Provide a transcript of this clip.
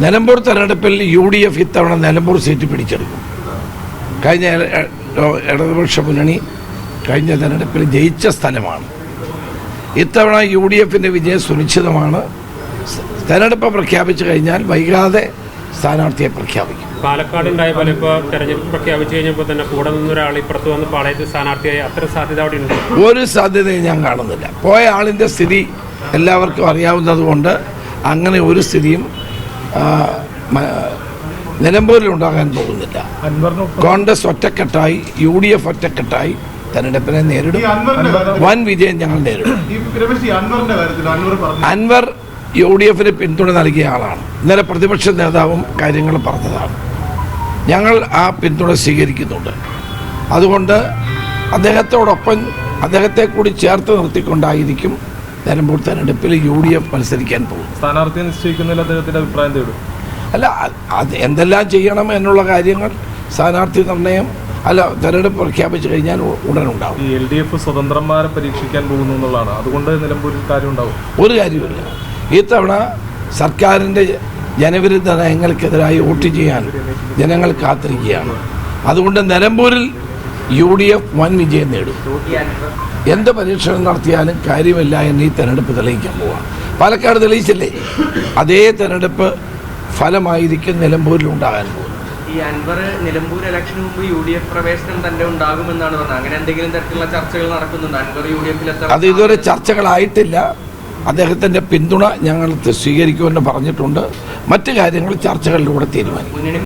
നിലമ്പൂർ തെരഞ്ഞെടുപ്പിൽ UDF ഇത്തവണ Nilambur seat പിടിച്ചെടുക്കും. കഴിഞ്ഞ ഇടതുപക്ഷ മുന്നണി കഴിഞ്ഞ തെരഞ്ഞെടുപ്പിൽ ജയിച്ച സ്ഥലമാണ്. ഇത്തവണ UDFന്റെ വിജയം സുനിശ്ചിതമാണ്. തെരഞ്ഞെടുപ്പ് പ്രഖ്യാപിച്ചു കഴിഞ്ഞാൽ വൈകാതെ സ്ഥാനാർത്ഥിയെ പ്രഖ്യാപിക്കും. പാലക്കാട് ഉണ്ടായ പോലെ ഇപ്പോൾ തെരഞ്ഞെടുപ്പ് പ്രഖ്യാപിച്ചു കഴിഞ്ഞപ്പോൾ തന്നെ കൂടെ നിന്നൊരാൾ ഇപ്പുറത്ത് വന്ന് പാളയത്ത് സ്ഥാനാർത്ഥിയായി അത്ര സാധ്യത അവിടെ ഉണ്ട്? ഒരു സാധ്യതയും ഞാൻ കാണുന്നില്ല. പോയ ആളിൻ്റെ സ്ഥിതി എല്ലാവർക്കും അറിയാവുന്നതുകൊണ്ട് അങ്ങനെ ഒരു സ്ഥിതിയും നിലമ്പൂരിൽ ഉണ്ടാകാൻ പോകുന്നില്ല. കോൺഗ്രസ് ഒറ്റക്കെട്ടായി UDF ഒറ്റക്കെട്ടായി തെരഞ്ഞെടുപ്പിനെ നേരിടും. വൻ വിജയം ഞങ്ങൾ നേരിടും. അൻവർ UDFന് പിന്തുണ നൽകിയ ആളാണ്. ഇന്നലെ പ്രതിപക്ഷ നേതാവും കാര്യങ്ങൾ പറഞ്ഞതാണ്. ഞങ്ങൾ ആ പിന്തുണ സ്വീകരിക്കുന്നുണ്ട്. അതുകൊണ്ട് അദ്ദേഹത്തോടൊപ്പം അദ്ദേഹത്തെ കൂടി ചേർത്ത് നിർത്തിക്കൊണ്ടായിരിക്കും നിലമ്പൂർ തെരഞ്ഞെടുപ്പിൽ UDF മത്സരിക്കാൻ പോകും. സ്ഥാനാർത്ഥിയെ നിശ്ചയിക്കുന്നതിൽ അദ്ദേഹത്തിന്റെ അഭിപ്രായം തേടും. അല്ല, അത് എന്തെല്ലാം ചെയ്യണം എന്നുള്ള കാര്യങ്ങൾ സ്ഥാനാർത്ഥി നിർണയം തെരഞ്ഞെടുപ്പ് പ്രഖ്യാപിച്ചു കഴിഞ്ഞാൽ ഉടനുണ്ടാവും. LDF സ്വതന്ത്രന്മാരെ പരീക്ഷിക്കാൻ പോകുന്നു എന്നുള്ളതാണ്. അതുകൊണ്ട് നിലമ്പൂരിൽ കാര്യം ഉണ്ടാവും? ഒരു കാര്യമില്ല. ഇത്തവണ സർക്കാരിൻ്റെ ജനവിരുദ്ധ നയങ്ങൾക്കെതിരായി വോട്ട് ചെയ്യാൻ ജനങ്ങൾ കാത്തിരിക്കുകയാണ്. അതുകൊണ്ട് നിലമ്പൂരിൽ UDF വൻ വിജയം നേടും. എന്ത് പരീക്ഷണം നടത്തിയാലും കാര്യമില്ല എന്ന് ഈ തെരഞ്ഞെടുപ്പ് തെളിയിക്കാൻ പോവാണ്. പാലക്കാട് തെളിയിച്ചില്ലേ? അതേ തെരഞ്ഞെടുപ്പ് ഫലമായിരിക്കും നിലമ്പൂരിൽ ഉണ്ടാകാൻ പോകുന്നത്. ഈ അൻവർ നിലമ്പൂർ ഇലക്ഷന് മുമ്പ് UDF പ്രവേശനം തന്നെ ഉണ്ടാകുമെന്നാണ് പറഞ്ഞത്. അങ്ങനെ എന്തെങ്കിലും തരത്തിലുള്ള ചർച്ചകൾ നടക്കുന്നുണ്ട്? അൻവർ UDF-ൽ അത് ഇതുവരെ ചർച്ചകളായിട്ടില്ല. അദ്ദേഹത്തിൻ്റെ പിന്തുണ ഞങ്ങൾ സ്വീകരിക്കുമെന്ന് പറഞ്ഞിട്ടുണ്ട്. മറ്റു കാര്യങ്ങൾ ചർച്ചകളിലൂടെ തീരുമാനിക്കും.